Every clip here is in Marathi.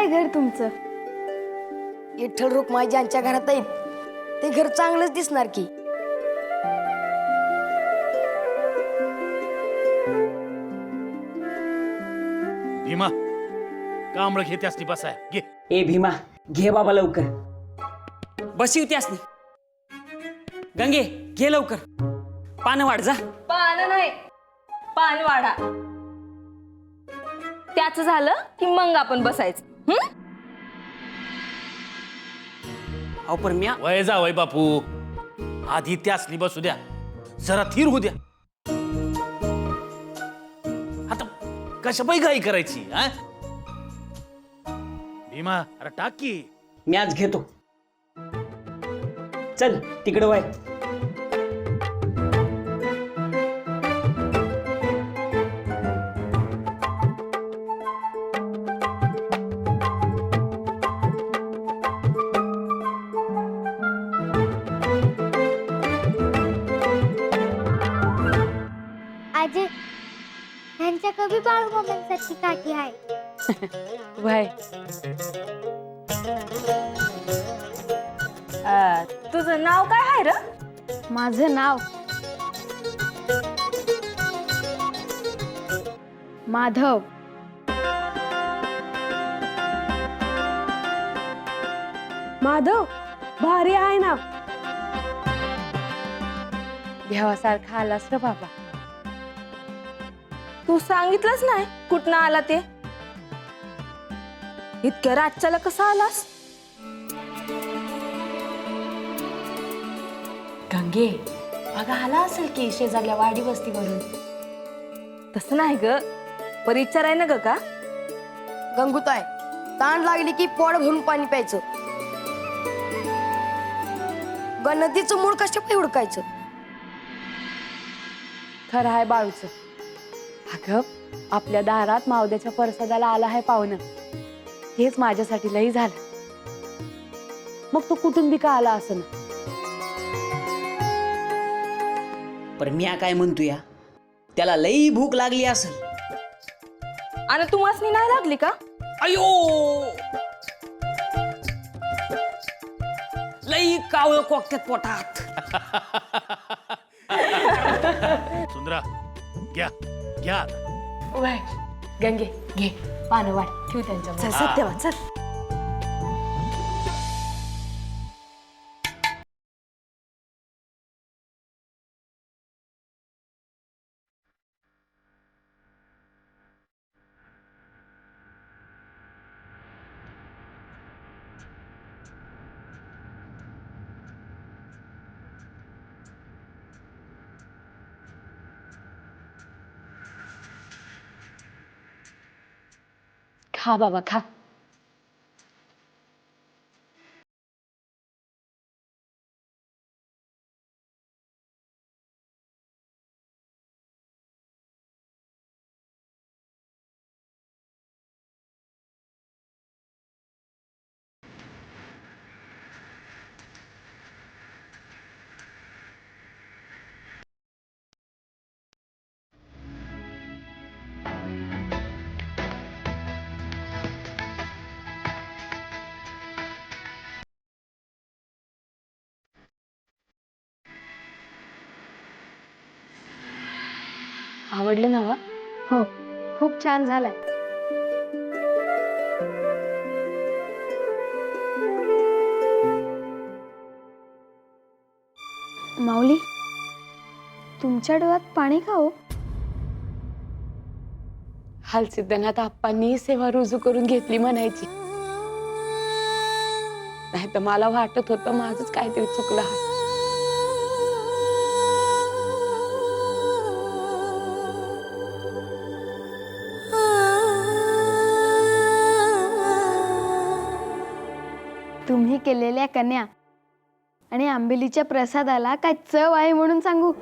आहे घर तुमचं? विठ्ठल रुक्माई ज्यांच्या घरात आहेत ते घर चांगलंच दिसणार की. भीमा कांबळ घेते असती बसाय घे. ए भीमा घे बाबा लवकर. बसी होती असनी. गंगे घे लवकर. पानं वाढ जा. पान नाही पान वाडा. त्याच झालं की मग आपण बसायचं. अहो पण म्या वय जा वय बापू, आधी त्यासनी बसू द्या, जरा थीर होऊ द्या. आता कशा पायी घाई करायची हा? भीमा अरे टाक की. म्याच घेतो. चल तिकडे वय. आजी ह्यांच्या कवी बाळूमामांसाठी काठी आहे. भाई तुझं नाव काय आहे र? माझं नाव माधव. माधव भारी आहे ना. देवासारखा आलास रे बाबा. तू सांगितलंच नाही कुठनं आला ते. इतक्या रातच्याला कसा आलास? गंगे अगं आला असेल की शेजारल्या वाडी वस्तीवरून. तसं नाही ग, परीक्षा आहे ना ग का? गंगूताय ताण लागली की पोट भरून पाणी प्यायचं. नदीचं मूळ कशा पायी हुडकायचं. खरं आहे बाळूचं. अगं आपल्या दारात मावद्याच्या परसादाला आला आहे पाहुणं. हेच माझ्यासाठी लई झालं. मग तो कुठून का आला असं ना. पण म्या काय म्हणतो या, त्याला लई भूक लागली असेल. आणि तुम्हासनी नाही लागली का? अयो लई कावळ कोकत्यात पोटात. सुंदरा घ्या घ्या आता. वय गंगे घे पानं वाट ठेव त्यांच्या चल सत्यवान चल. खा बाबा खा. आवडलं ना वा? हो खूप छान झालाय. माऊली तुमच्या डोळ्यात पाणी का हो? हालसिद्धनाथ आप्पांनी सेवा रुजू करून घेतली म्हणायची. नाही तर मला वाटत होतं माझंच काहीतरी चुकलं आहे. तुम्ही केलेल्या कन्या आणि आंबिलीच्या प्रसादाला काय चव आहे म्हणून सांगू.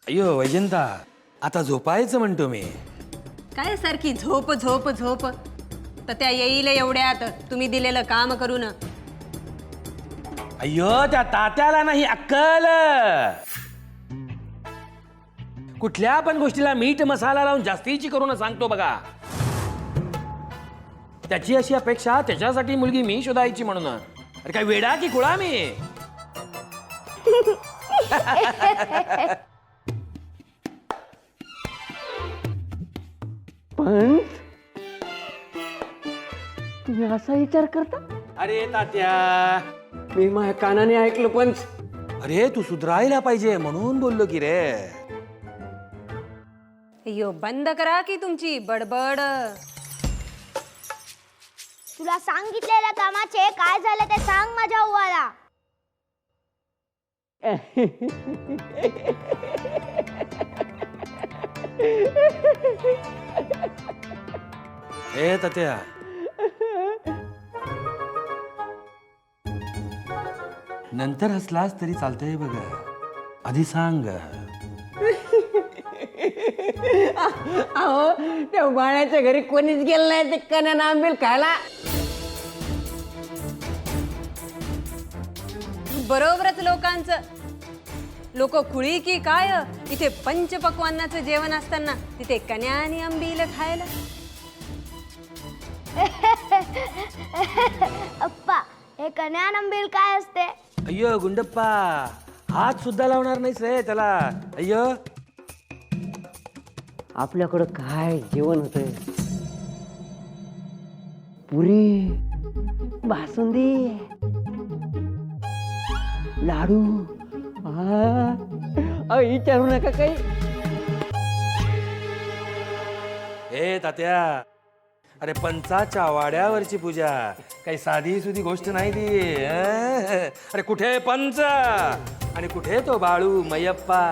अय्यो वैजंता, आता झोपायचं म्हणतो मी. काय सारखी झोप झोप झोप. तर त्या येईल एवढ्यात तुम्ही दिलेलं काम करून. अय्यो त्या तात्याला नाही अक्कल. कुठल्या पण गोष्टीला मीठ मसाला लावून जास्तीची करून सांगतो बघा. त्याची अशी अपेक्षा त्याच्यासाठी मुलगी मी शोधायची म्हणून. अरे काय वेडा की खुळा मी. पण तुम्ही असा विचार करता? अरे तात्या, मी माझ्या कानाने ऐकलं पण अरे तू सुधरायला पाहिजे म्हणून बोललो की रे. अय्यो बंद करा की तुमची बडबड. तुला सांगितलेल्या कामाचे काय झाले ते सांग माझ्या उवाला. ए तात्या, नंतर हसलास तरी चालतंय बघ, आधी सांग. अहो त्या बाळाच्या घरी कोणीच गेलं नाही ते कण्यानं आंबील खायला. बरोबरच लोकांचं. लोक खुळी की काय. इथे पंचपक्वान्नाचं जेवण असताना तिथे कन्या आणि आंबील खायला. अप्पा, हे कन्या नंबील काय असते? अय्यो गुंडप्पा, हात सुद्धा लावणार नाहीस रे त्याला. अय्यो आपल्याकडं काय जेवण होतंय? पुरी, बासुंदी, लाडू. विचारू नका काही. ए तात्या, अरे पंचाच्या वाड्यावरची पूजा काही साधी सुधी गोष्ट नाही ती. अरे कुठे पंच आणि कुठे तो बाळू मैयप्पा.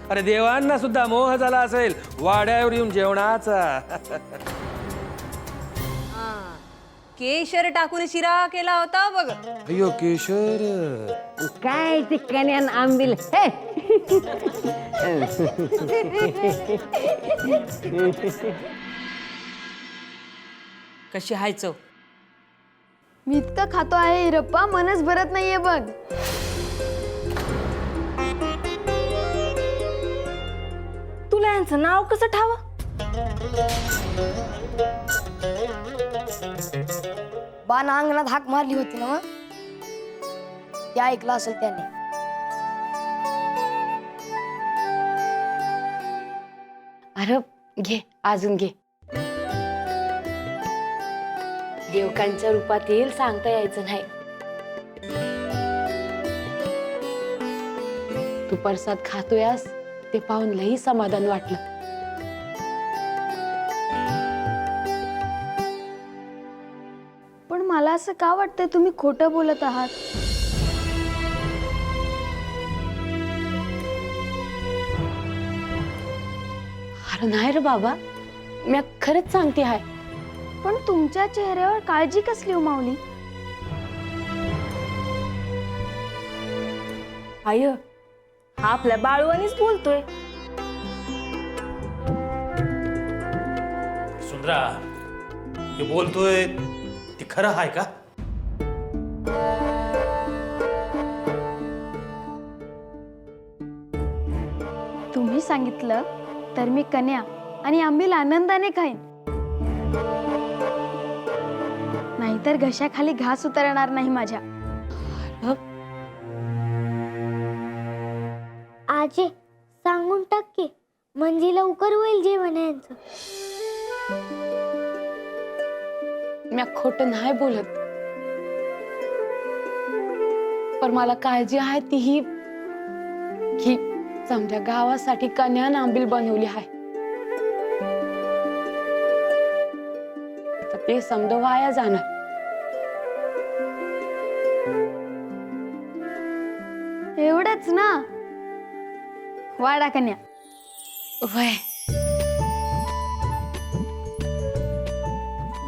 अरे देवांना सुद्धा मोह झाला असेल वाड्यावर येऊन जेवणाचा. केशर टाकून शिरा केला होता बघ. अय्यो केशर. काय ते कण्यान आंबील. कशी हाय चव? मी इतकं खातो आहे हिरप्पा, मनच भरत नाहीये बघ. तुला यांचं नाव कसं ठावं? बाना अंगणात हाक मारली होती ना मग ते ऐकलं असेल त्याने. अरे घे, अजून घे. देवकांच्या रूपात येईल सांगता यायचं नाही. तू प्रसाद खातोयास ते पाहून लई समाधान वाटलं. पण मला असं का वाटतंय तुम्ही खोटं बोलत आहात? अरे नाही रे बाबा, मी खरंच सांगते हाय. पण तुमच्या चेहऱ्यावर काळजी कसली हो माऊली? आय, हा आपल्या बाळवानीच बोलतोय. सुंदरा, हे बोलतोय ते खरं आहे का? तुम्ही सांगितलं तर मी कन्या आणि आंबील आनंदाने खाईन. नाहीतर घशाखाली घास उतरणार नाही माझ्या. आजी सांगून टाक की, म्हणजे लवकर होईल जेवण यांचं. मी खोटं नाही बोलत, पण मला काळजी आहे तीही की समजा गावासाठी कन्यान आंबील बनवली आहे. तर ते समजा वाया जाणार. एवढंच ना? वाडा कन्या. वय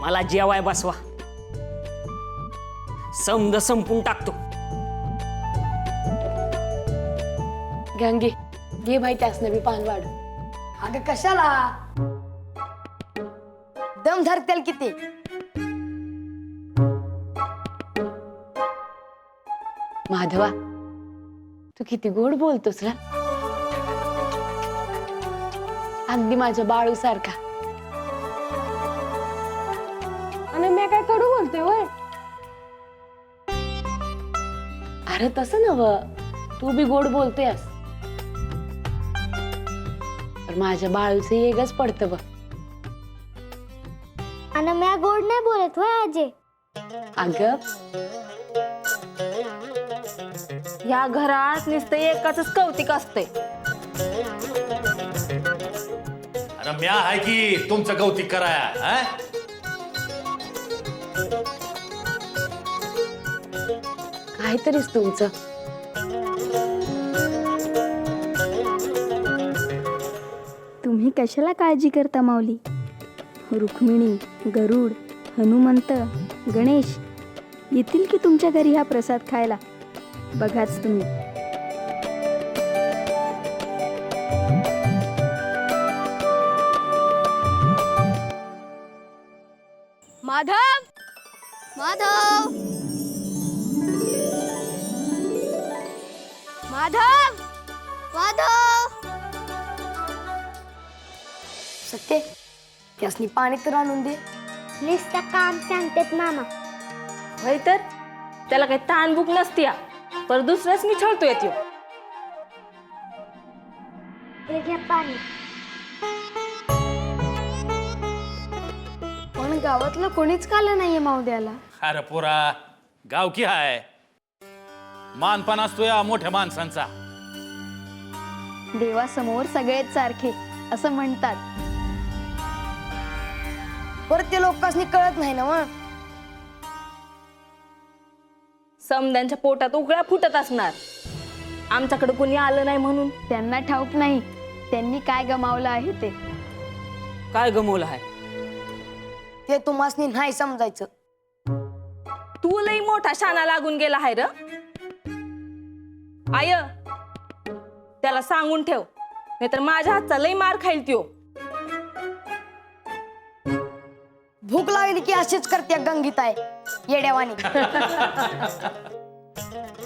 मला जेवाय बसवा, समद संपून टाकतो. गंगे घे भाई त्यासने बी पान वाढ. अगं कशाला दम धरतेल किती. माधवा तू किती गोड बोलतोस रा, अगदी माझ्या बाळू सारखा. आणि मी काय कडू बोलते वय. अरे तसं नव, तू बी गोड बोलतेस, पण माझ्या बाळूचं येगच पडतं बघ. आणि मी गोड नाही बोलत होय आजे. अगं या घरात नुसतं एकाच कौतिक असते. अरे म्या आहे की तुमचं कौतिक कराया हा? काहीतरीच तुमचं. तुम्ही कशाला काळजी करता माऊली. रुक्मिणी, गरुड, हनुमंत, गणेश येतील की तुमच्या घरी हा प्रसाद खायला. बघाच तुम्ही. माधव, माधव, माधव, माधव. सत्य त्यासनी पाणी तर आणून दे. नुसतं काम सांगतात मामा. होय तर त्याला काही ताणबुक नसती, पर दुसऱ्याच मी छळतो येतो. हे घ्या पाणी. पण गावातलं कोणीच खाल्लं नाहीये मावद्याला. अरे पोरा गावकी हाय, मानपान असतो या मोठ्या माणसांचा. देवासमोर सगळेच सारखे असं म्हणतात. परत ते लोकांनी कळत नाही ना मग. समद्यांच्या पोटात उकळ्या फुटत असणार. आमच्याकडे कोणी आलं नाही म्हणून. त्यांना ठाऊक नाही त्यांनी काय गमावलं आहे ते. काय गमवलं आहे? ते तुम्हासनी नाही समजायचं. तू लई मोठा शाना लागून गेला आहे र. आय त्याला सांगून ठेव, नाहीतर माझ्या हातचा लई मार खाईल त्यो. भूक लागली की अशीच करते गंगीताय येड्यावानी.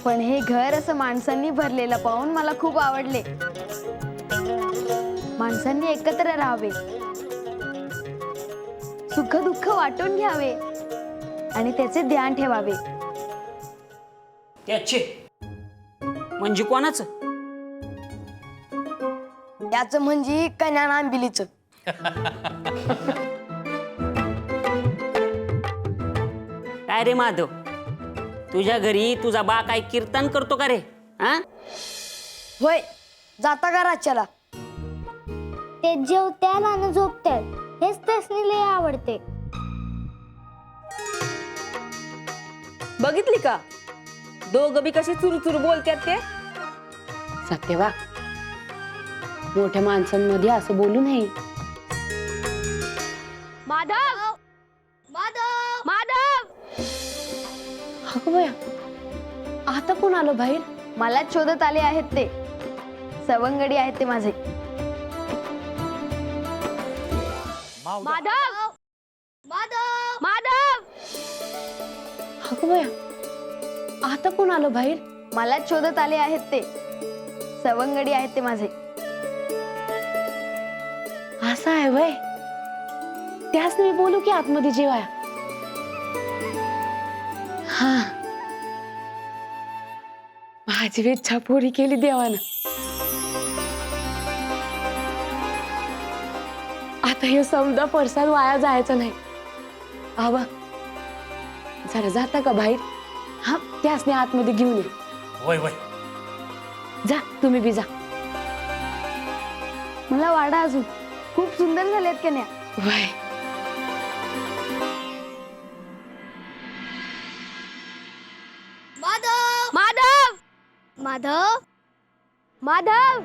पण हे घर असं माणसांनी भरलेलं पाहून मला खूप आवडले. माणसांनी एकत्र राहावे, सुख दुःख वाटून घ्यावे आणि त्याचे ध्यान ठेवावे. त्याचे म्हणजे कोणाचं? याचं म्हणजे कन्यान आंबिलीचं. काय रे माधव, तुझ्या घरी तुझा बा काय कीर्तन करतो का रे? हा, होय जाता का राज्याला. ते जेवत्याल आणि झोपत्याल हेच त्यासनी लय आवडते. बघितली का दोघं बी कशी चुरचुर बोलतात ते. सत्यवा, मोठ्या माणसांमध्ये असं बोलू नये. माधव, माधव, माधव. अगं बया, आता कोण आलो बाहेर? मला शोधत आले आहेत ते. सवंगडी आहेत ते माझे. माधव, माधव, माधव. अगं बया, आता कोण आलो बाहेर? मला शोधत आले आहेत ते. सवंगडी आहेत ते माझे. असं आहे वय. त्याच मी बोलू की आतमध्ये जेवाया. हा, माझी इच्छा पुरी केली देवानं. आता हे समजा परसाद वाया जायचं नाही. आबा जरा जाता का बाहेर? हा, त्यासने आतमध्ये घेऊन ये. वय वय. जा तुम्ही बी जा. मला वाडा अजून खूप सुंदर झालेत कन्या. वय माधव, माधव, माधव, माधव.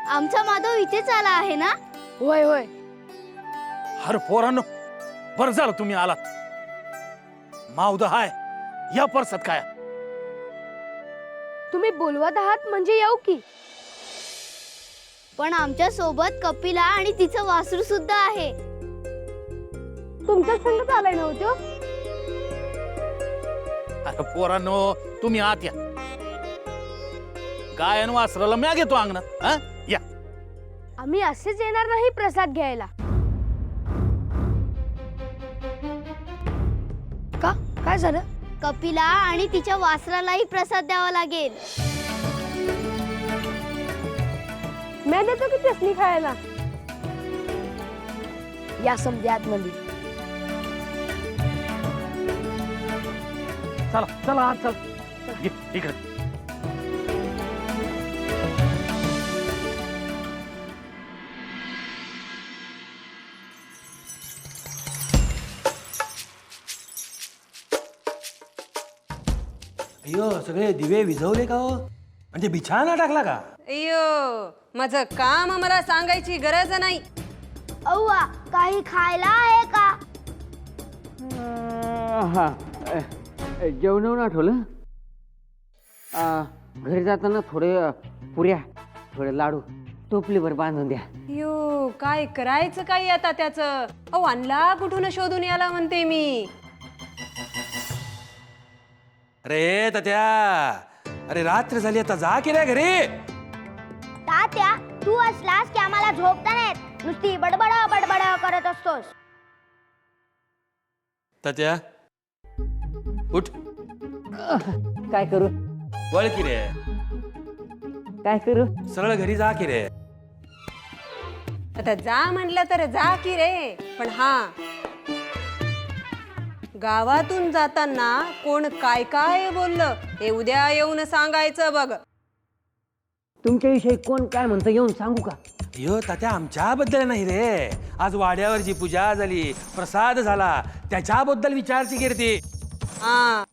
आमचा माधव इथेच आला आहे ना. होय होय. अरे पोरांनो, बरं झालं तुम्ही आलात. मावद हाय या परसात काय. तुम्ही बोलवत आहात म्हणजे येऊ की. पण आमच्या सोबत कपिला आणि तिचं वासरू सुद्धा आहे. तुमच्याच संगत आलाय नव्हतो. अरे पोरांनो, तुम्ही आत या. गायन वासराला म्या घेतो अंगणात. हा या. आम्ही असेच येणार नाही प्रसाद घ्यायला. का काय झालं? कपिला आणि तिच्या वासरालाही प्रसाद द्यावा लागेल. मी देतो की त्यासनी खायला. या समजे आतमध्ये. चला चला आत चला. ये, इकडे. अयो सगळे दिवे विझवले का हो? म्हणजे बिछाना टाकला का? अय्यो, माझं काम मला सांगायची गरज नाही. औवा, काही खायला आहे का? हा जेवणावरून आठवलं. घरी जाताना थोडे पुऱ्या थोडे लाडू टोपलीवर बांधून द्या. अय्यो, काय करायचं काय आता त्याचं. अहो आणला कुठून शोधून याला म्हणते मी. अरे तात्या, अरे रात्र झाली आता जा की रे घरी. तात्या, तू असलास की आम्हाला झोपता नाहीत. नुसती बडबड बडबड करत असतोस. तात्या उठ. काय करू वळ की रे. काय करू. सरळ घरी जा की रे. आता जा म्हणलं तर जा की रे. पण हा, गावातून जाताना कोण काय काय बोललं हे उद्या येऊन सांगायचं बघ. तुमच्याविषयी कोण काय म्हणतं येऊन सांगू का. अयो तात्या, आमच्याबद्दल नाही रे. आज वाड्यावर जी पूजा झाली, प्रसाद झाला, त्याच्याबद्दल विचारची कीर्ती. हा,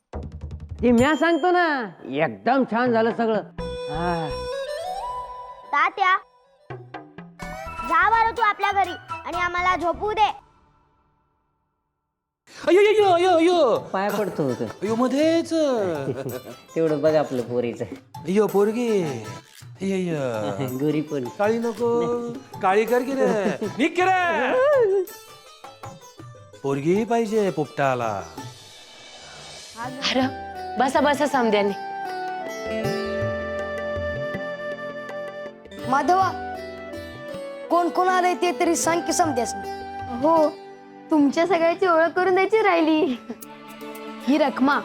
ते म्या सांगतो ना, एकदम छान झालं सगळं. तात्या, जा बरं तू आपल्या घरी आणि आम्हाला झोपू दे. अयो अयो अयो अयो पाया पडतो होतं अयो मध्येच. तेवढं बघ आपलं पोरीचं. अयो पोरगी. अय्यो गोरी पण. काळी नको, काळी कर की रे. निघ की रे. पोरगी पाहिजे पोपटाला. अरे बसा बसा समद्याने. माधवा, कोण कोण आलंय ते तरी सांग की समध्यास. हो, तुमच्या सगळ्याची ओळख करून द्यायची राहिली. ही रखमा,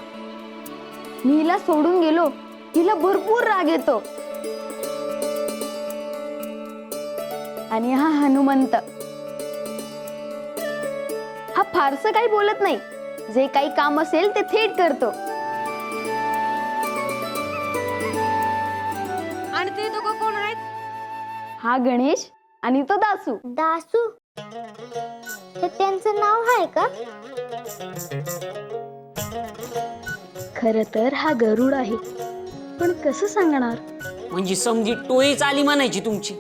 मी हिला सोडून गेलो, हिला भरपूर राग येतो. आणि हा हनुमंत, हा फारसं काही बोलत नाही. जे काही काम असेल ते थेट करतो. आणि ते दोघं कोण आहेत? हा गणेश आणि तो दासू. दासू, तर त्यांचं नाव आहे का? खर तर हा गरुड आहे, पण कसं सांगणार. म्हणजे समजी टोळीच आली म्हणायची तुमची.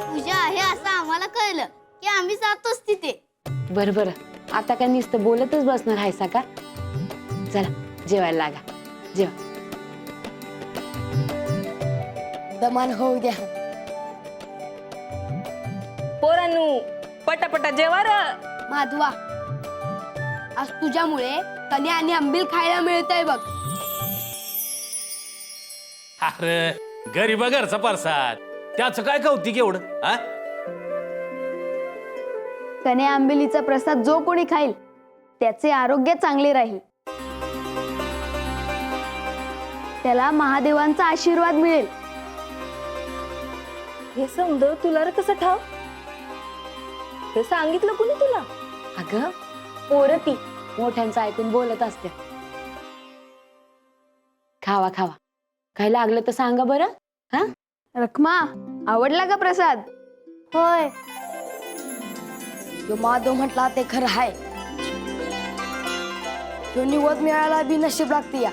पूजा आहे असं आम्हाला कळलं की आम्ही जातोच तिथे. बरं बरं, आता काय नुसतं बोलतच बसणार आहेसा का. चला जेवायला लागा. जेवा. दमान होऊ द्या. पोरांनू, पटापटा जेवा र. माधवा, आज तुझ्यामुळे कन्या आणि आंबील खायला मिळतंय बघ. अरे गरीब घरचा परसाद, त्याचं काय कौतिक एवढं. हा कन्या आंबिलीचा प्रसाद जो कोणी खाईल त्याचे आरोग्य चांगले राहील. त्याला महादेवांचा आशीर्वाद मिळेल. हे समज तुला रे कसं ठाव. हे सांगितलं कुणी तुला. अगं पोरं ती मोठ्यांचं ऐकून बोलत असते. खावा खावा, काय लागलं तर सांगा बरं. हा रखमा, आवडला का प्रसाद. होय, जो माधव म्हटला ते खरं आहे. जो निवड मिळायला बी नशीब लागते या.